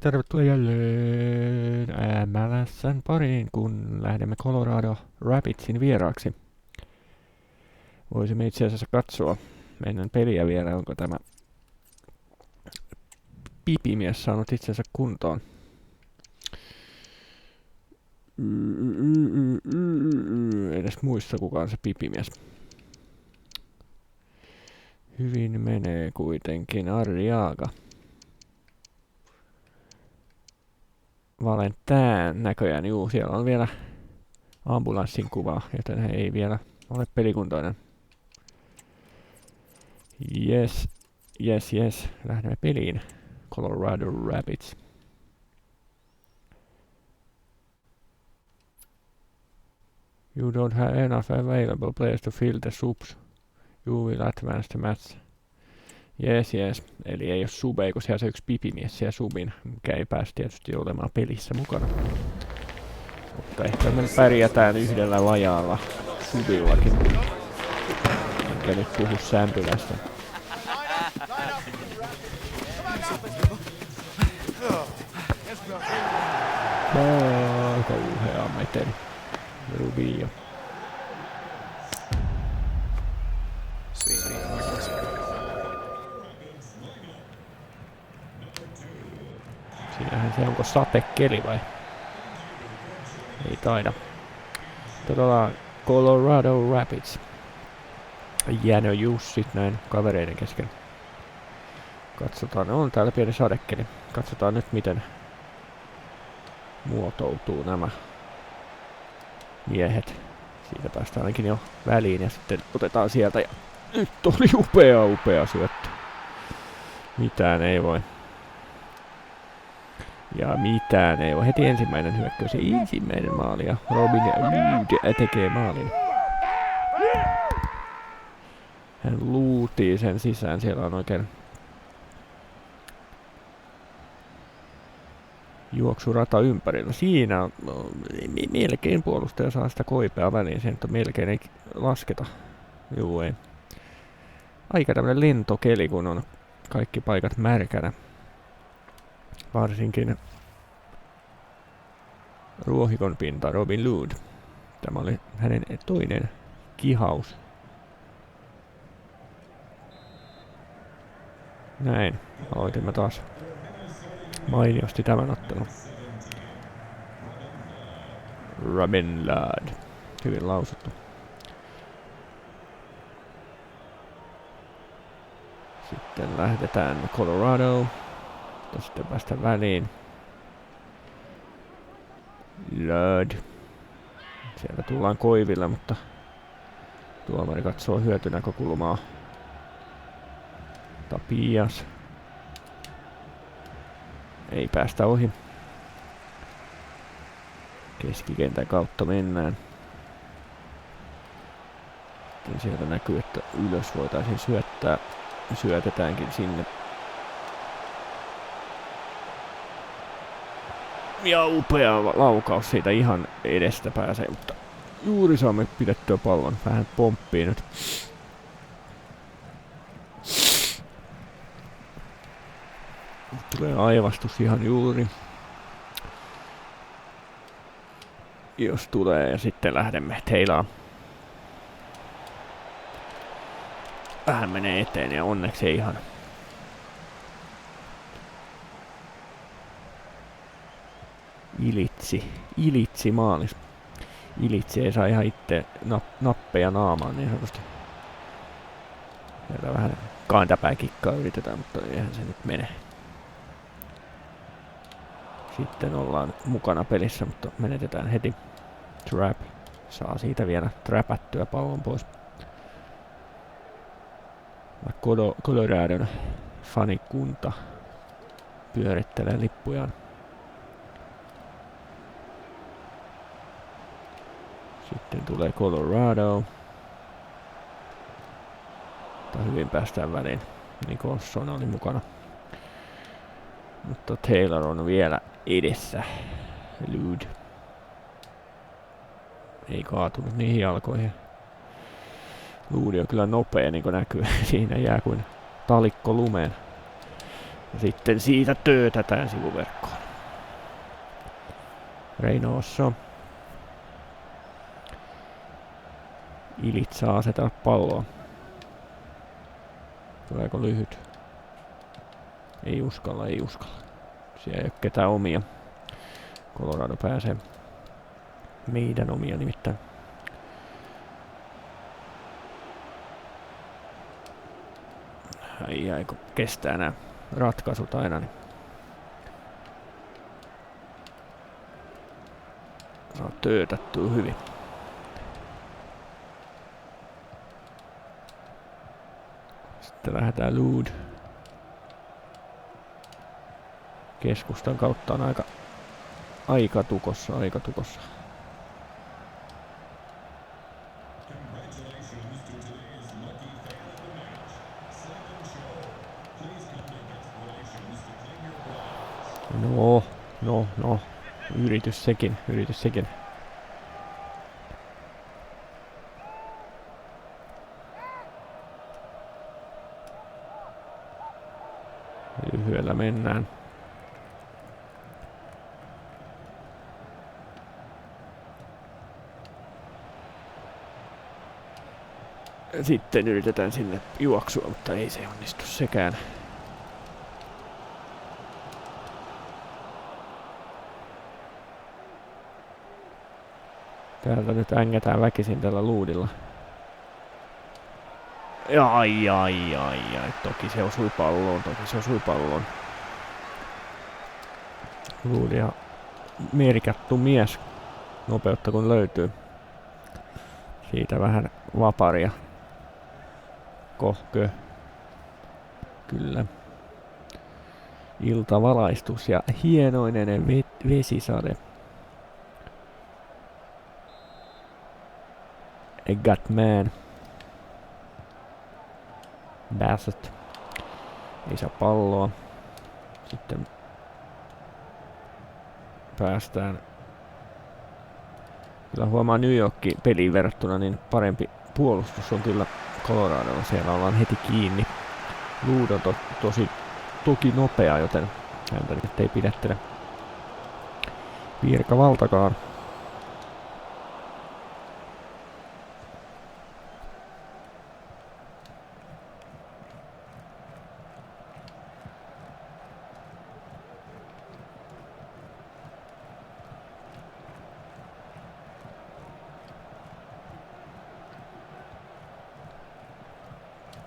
Tervetuloa jälleen MLS:n pariin, kun lähdemme Colorado Rapidsin vieraaksi. Voisimme itse asiassa katsoa meidän peliä vielä, onko tämä pipimies saanut itsensä kuntoon. Edes muista kukaan se pipimies. Hyvin menee kuitenkin Arriaga. Valentään näköjään, siellä on vielä ambulanssin kuva, joten he ei vielä ole pelikuntoinen. Yes, lähdemme peliin. Colorado Rapids. You don't have enough available players to fill the subs. You will advance the match. Yes. Eli ei ole subeja, kun siellä se yksi pipimies siellä subin, mikä ei pääse tietysti olemaan pelissä mukana. Mutta ehkä me pärjätään yhdellä vajaalla subillakin. Enkä nyt puhu sämpylästä. Kauhea meteli. Rubio. Siinähän se onko satekeli vai? Ei taida. Todella Colorado Rapids. Jänö Jussit näin kavereiden kesken. Katsotaan, on täällä pieni sadekeli. Katsotaan nyt miten muotoutuu nämä miehet. Siitä päästään ainakin jo väliin ja sitten otetaan sieltä ja nyt oli upea syöttö. Mitään ei voi. Ja mitään ei voi. Heti ensimmäinen hyökkäys ja ensimmäinen maali ja Robin Lood tekee maalin. Hän luutii sen sisään. Siellä on oikein juoksurata ympärillä. Siinä on melkein puolustaja saa sitä koipea väliin. Sen melkein ei lasketa. Juu ei. Aika tämmönen lentokeli, kun on kaikki paikat märkänä. Varsinkin ruohikon pinta Robin Lood. Tämä oli hänen toinen kihaus. Näin, aloitimme taas mainiosti tämän ottelun. Robin Lood. Hyvin lausuttu. Sitten lähdetään Colorado. Sitten päästä väliin. Lood. Siellä tullaan koivilla, mutta tuomari katsoo hyötynäkökulmaa. Tapias. Ei päästä ohi. Keskikentän kautta mennään. Sitten sieltä näkyy, että ylös voitaisiin syöttää. Syötetäänkin sinne. Ja upea laukaus siitä ihan edestä pääsee, mutta juuri saamme pidettyä pallon. Vähän pomppii nyt. Tulee aivastus ihan juuri. Jos tulee ja sitten lähdemme Teilaan. Vähän menee eteen ja onneksi ei ihan. Ilitsi maalis. Ilitsi ei saa ihan itse nappeja naamaan niin sanotusti. Siellä vähän kantapääkikkaa yritetään, mutta eihän se nyt mene. Sitten ollaan mukana pelissä, mutta menetetään heti. Trap. Saa siitä vielä trapättyä pallon pois. Coloradon fanikunta pyörittelee lippujaan. Sitten tulee Colorado. Mutta hyvin päästään väliin. Nicholson oli mukana. Mutta Taylor on vielä edessä. Lood. Ei kaatunut niihin jalkoihin. Lood on kyllä nopea, niin kuin näkyy. Siinä jää kuin talikko lumeen. Ja sitten siitä töötätään sivuverkkoon. Reynoso. Ilit saa asetella palloa. Tuleeko lyhyt? Ei uskalla, ei uskalla. Siellä ei ole ketään omia. Colorado pääsee. Meidän omia nimittäin. Ai kun kestää nämä ratkaisut aina, niin saa töötättyä hyvin. Sitten lähdetään Lood. Keskustan kautta on aika tukossa. No. Yritys sekin. Lyhyellä mennään. Sitten yritetään sinne juoksua, mutta ei se onnistu sekään. Täältä nyt ängetään väkisin tällä Loodilla. Ai. Toki se osui palloon. Lood ihan merkattu mies. Nopeutta kun löytyy. Siitä vähän vaparia. Kohkö. Kyllä. Iltavalaistus ja hienoinen vesisade. Gatman. Bassett. Ei saa palloa. Sitten päästään. Kyllä huomaa New Yorkin peliin verrattuna, niin parempi puolustus on kyllä Coloradolla. Siellä ollaan heti kiinni. Lood on toki nopea, joten häntä nyt ei pidättele virkavaltakaan.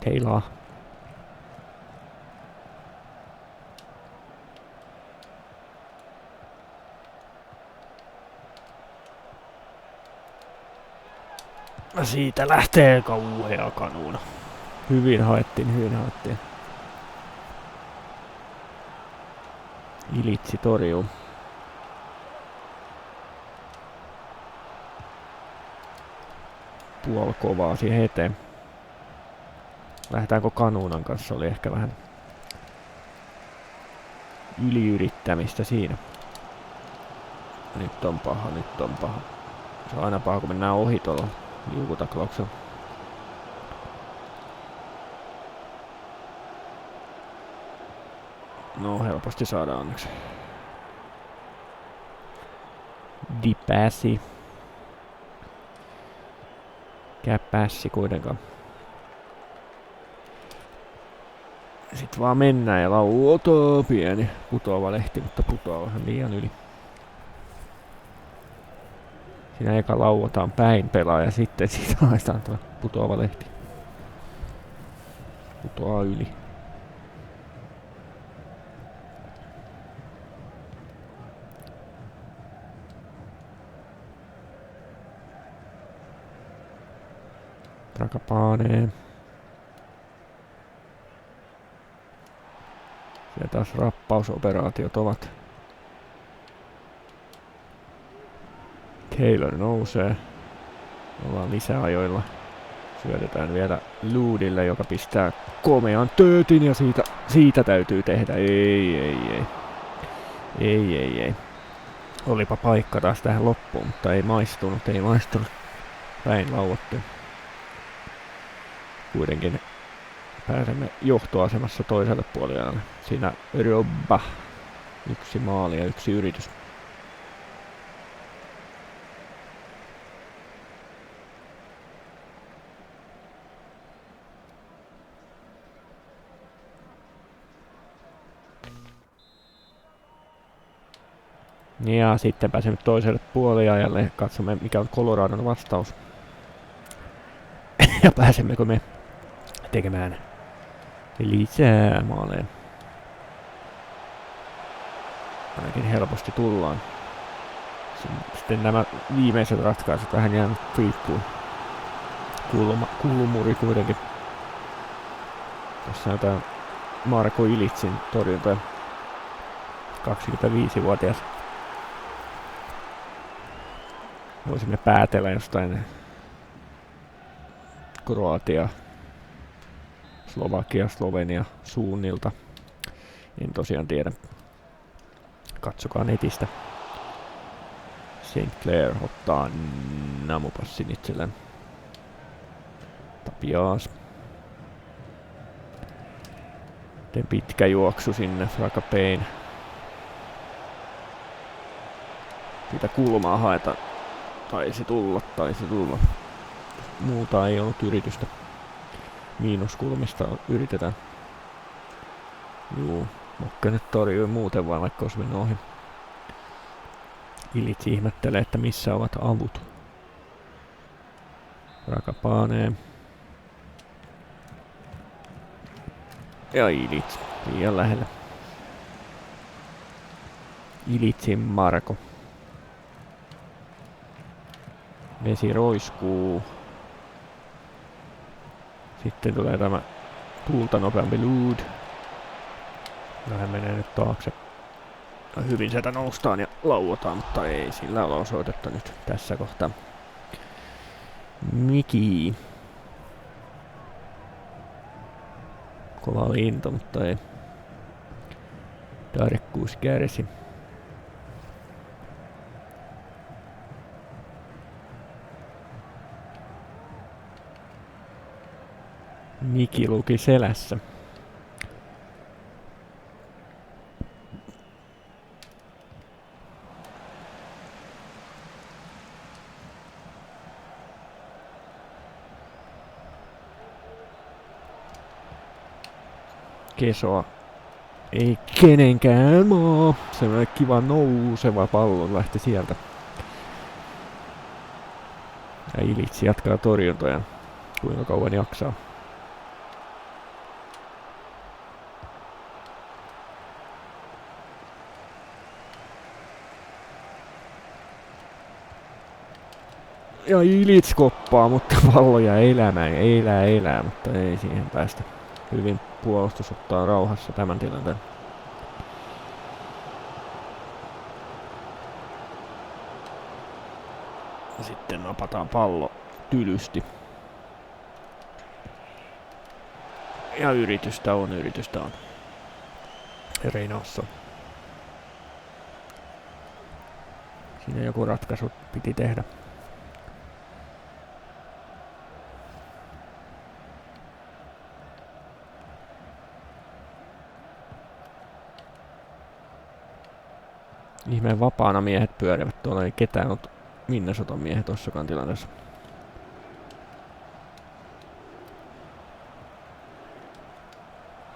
Taylor. Siitä lähtee kauhea kanuuna. Hyvin haettiin. Ilitsi torjuu. Puol kovaa siihen eteen. Lähdetäänkö kanuunan kanssa? Oli ehkä vähän yliyrittämistä siinä. Nyt on paha. Se on aina paha, kun mennään ohi tuolla liukutaklauksella. No helposti saadaan onneksi. Dipassi. Käpässi kuitenkaan. Sitten vaan mennään ja lauoto pieni putoava lehti, mutta putoaa vähän liian yli. Siinä eka lauotaan päin pelaaja, sitten siitä haetaan tuo putoava lehti. Putoaa yli. Trakapaane. Ja taas rappausoperaatiot ovat. Taylor nousee. Ollaan lisäajoilla. Syötetään vielä Loodille, joka pistää komean töötin ja siitä täytyy tehdä. Ei. Olipa paikka taas tähän loppuun, mutta ei maistunut. Päin lauottu. Kuitenkin pääsemme johtoasemassa toiselle puolelle. Siinä Robba. 1 maali ja 1 yritys. Ja sitten pääsemme toiselle puoliajalle ja katsomme mikä on Coloradon vastaus. Ja pääsemmekö me tekemään lisää maaleja. Ainakin helposti tullaan. Sitten nämä viimeiset ratkaisut vähän jäänyt riippuun. Kulumuri kuitenkin. Tässä on tää Marko Ilitsin torjunta. 25-vuotias. Voisimme päätellä jostain Kroatia, Slovakia, Slovenia suunnilta. En tosiaan tiedä. Katsokaa netistä. St. Clair ottaa namupassin itselleen. Tapiaas. Sitten pitkä juoksu sinne Frakapein. Siitä kulmaa haetaan. Taisi tulla. Muuta ei ollut yritystä. Miinuskulmista yritetään. Juu, Mokke nyt torjui muuten vaan, vaikka olisi mennyt ohi. Ilitsi ihmettelee, että missä ovat avut. Rakapanee. Ja Ilits, liian lähellä. Ilitsin Marko. Vesi roiskuu. Sitten tulee tämä tuulta nopeampi Lud. Vähän menee nyt taakse. Hyvin sieltä noustaan ja lauotaan, mutta ei sillä ole osoitetta nyt tässä kohtaa. Miki. Kova linto, mutta ei. Tarkkuus kärsi. Miki luki selässä. Kesoa ei kenenkään maa. Sellainen kiva nouseva pallo lähti sieltä. Ja Ilitsi jatkaa torjuntoja. Kuinka kauan jaksaa. Ja Ilits koppaa, mutta palloja elämään. Elää, mutta ei siihen päästä. Hyvin puolustus ottaa rauhassa tämän tilanteen. Sitten napataan pallo tylysti. Ja yritystä on. Reynoso. Siinä joku ratkaisu piti tehdä. Ihmeen vapaana miehet pyörivät. Tuolla ei ketään ollut Minnesotan miehet tossakaan tilanteessa.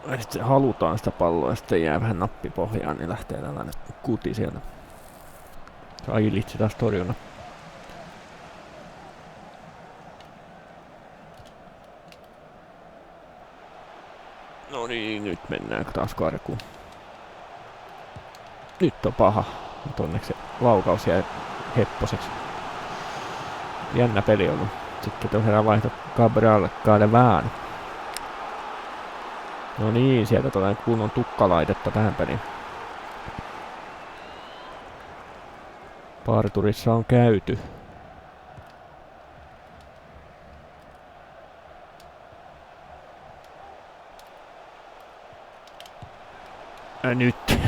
Ja sitten halutaan sitä palloa ja sitten jää vähän nappi pohjaan, niin lähtee tällainen kuti sieltä. Saa Ilitsi taas torjunnan. No niin, nyt mennään taas karkuun. Nyt on paha, mutta onneksi laukaus jäi hepposeksi. Jännä peli ollut. Sitten tosiaan vaihto Gabriel Cadevan. No niin, sieltä tulee kunnon tukkalaitetta tähän peliin. Parturissa on käyty. Nyt.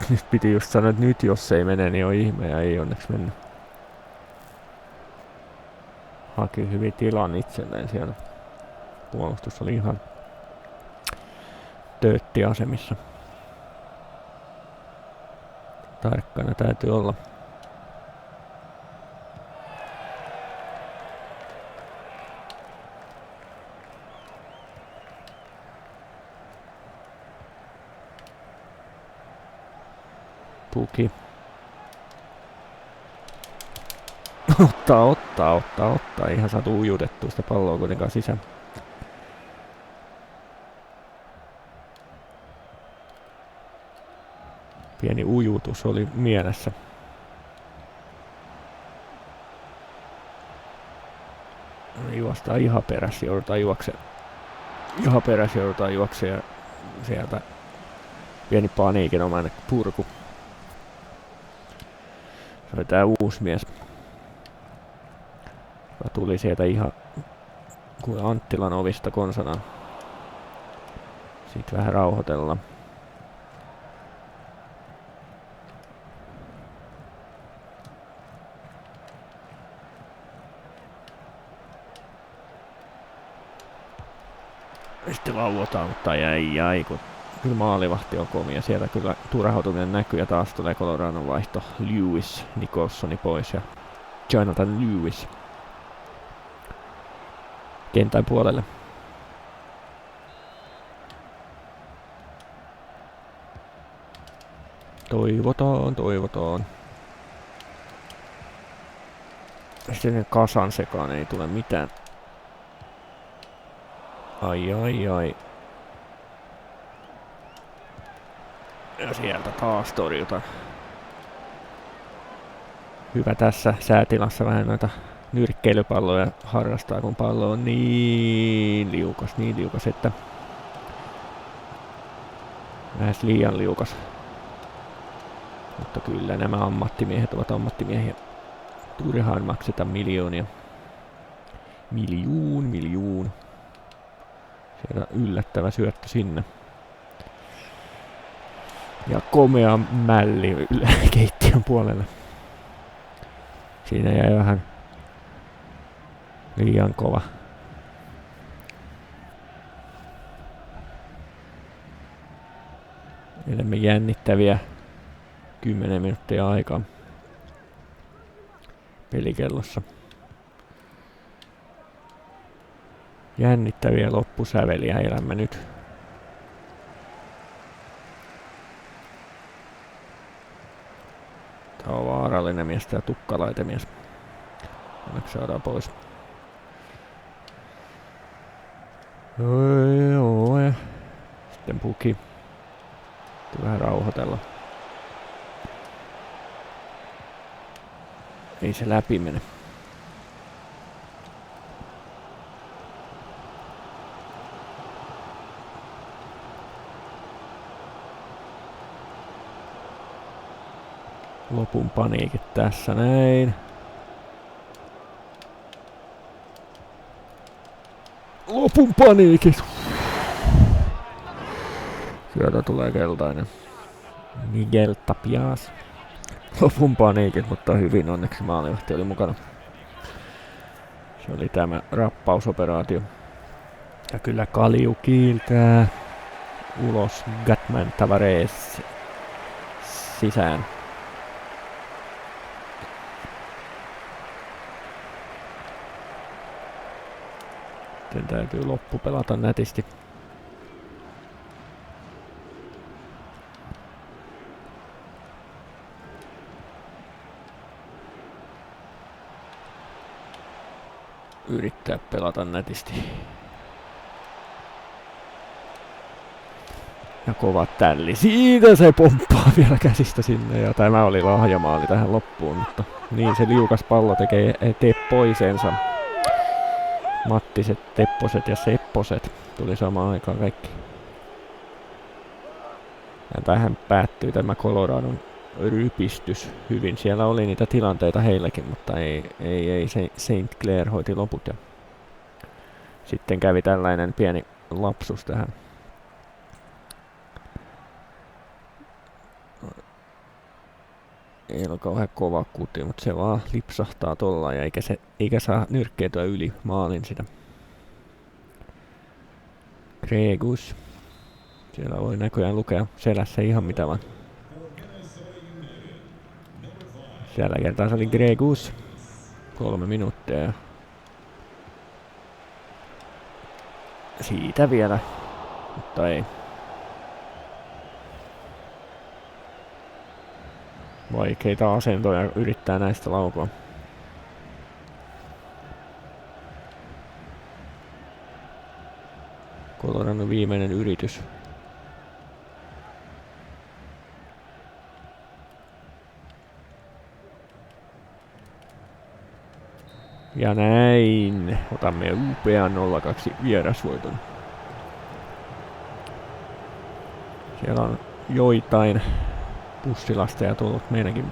nyt piti just sanoa, että nyt jos ei mene, niin on ihme ja ei onneksi mennyt. Haki hyvin tilan itselleen siellä. puolustus oli ihan tööttiasemissa. Tarkkana täytyy olla. Puki. Ottaa. Ihan saatu ujutettua sitä palloa kuitenkaan sisään. Pieni ujutus oli mielessä. Juostaa ihan perässä, joudutaan juoksemaan. Ja sieltä pieni paniikinomainen purku. Se oli tää uusi mies. Tuli sieltä ihan kuin Anttilan ovista konsanaan. Sitten vähän rauhoitellaan. Sitten lauotaan, mutta jäi, kun kyllä maalivahti on komia. Sieltä kyllä turhautuminen näkyy ja taas tulee Coloradon vaihto. Lewis Nicholsoni pois ja Jonathan Lewis kentän puolelle. Toivotaan. Sitten kasan sekaan ei tule mitään. Ai. Ja sieltä taas torjutaan. Hyvä tässä säätilassa vähän noita nyrkkeilypalloja harrastaa, kun pallo on niin liukas, että lähes liian liukas. Mutta kyllä nämä ammattimiehet ovat ammattimiehiä. Turhaan makseta miljoonia. Miljoon. Siellä yllättävä syöttö sinne. Ja komea mälli keittiön puolelle. Siinä jäi vähän liian kova. Elämme jännittäviä 10 minuuttia aikaa pelikellossa. Jännittäviä loppusäveliä elämme nyt. Tämä on vaarallinen mies, tämä tukkalaitemies. Onneksi saadaan pois. Joo. Sitten puki. Sitten vähän rauhoitella. Ei se läpi mene. Lopun paniikit tässä näin. Lopun paniikit. Sieltä tulee keltainen. Miguel Tapias. Lopun paniikit, mutta hyvin onneksi maalivahti oli mukana. Se oli tämä rappausoperaatio. Ja kyllä Kalju kiiltää ulos Gatman Tavares sisään. Sitten täytyy loppu pelata nätisti. Yrittää pelata nätisti. Ja kova tälli. Siitä se pomppaa vielä käsistä sinne. Ja tämä oli lahjamaali tähän loppuun. Mutta niin se liukas pallo tekee teppoisensa. Mattiset, Tepposet ja Sepposet tuli samaan aikaan kaikki. Ja tähän päättyy tämä Coloradon rypistys hyvin. Siellä oli niitä tilanteita heilläkin, mutta ei St. Clair hoiti loput. Ja sitten kävi tällainen pieni lapsus tähän. Ei ole kauhean kova kuti, mutta se vaan lipsahtaa tolla ja eikä saa nyrkkeytyä yli maalin sitä. Gregus. Siellä voi näköjään lukea selässä ihan mitä vaan. Siellä kertaa se oli Gregus. 3 minuuttia. Siitä vielä. Mutta ei. Vaikeita asentoja yrittää näistä laukoa. Coloradon viimeinen yritys. Ja näin. Otamme upean 0-2 vierasvoiton. Siellä on joitain Pussilasta ja tullut meidänkin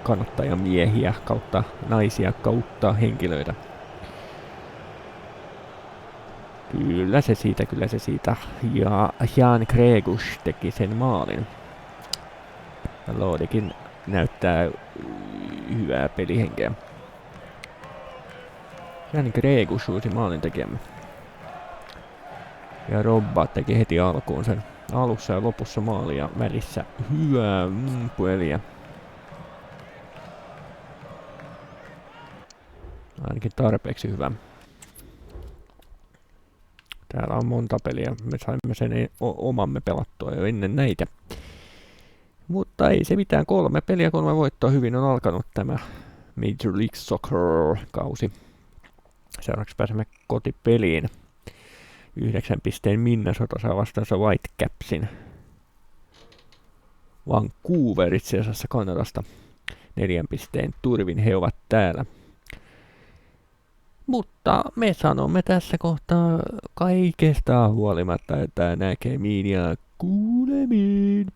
kannattajamiehiä kautta naisia kautta henkilöitä. Kyllä se siitä. Ja Jan Gregus teki sen maalin. Lodikin näyttää hyvää pelihenkeä. Jan Gregus uusi maalintekijämme. Ja Robba teki heti alkuun sen alussa ja lopussa maali ja välissä hyvää peliä. Ainakin tarpeeksi hyvä. Täällä on monta peliä. Me saimme sen omamme pelattua jo ennen näitä. Mutta ei se mitään. 3 peliä, 3 voittoa. Hyvin on alkanut tämä Major League Soccer-kausi. Seuraavaksi pääsemme kotipeliin. 9 pisteen Minnesota saa vastaansa Whitecapsin. Vancouver itse asiassa Kanadasta. 4 pisteen turvin he ovat täällä. Mutta me sanomme tässä kohtaa kaikesta huolimatta, että näkemiin ja kuulemiin.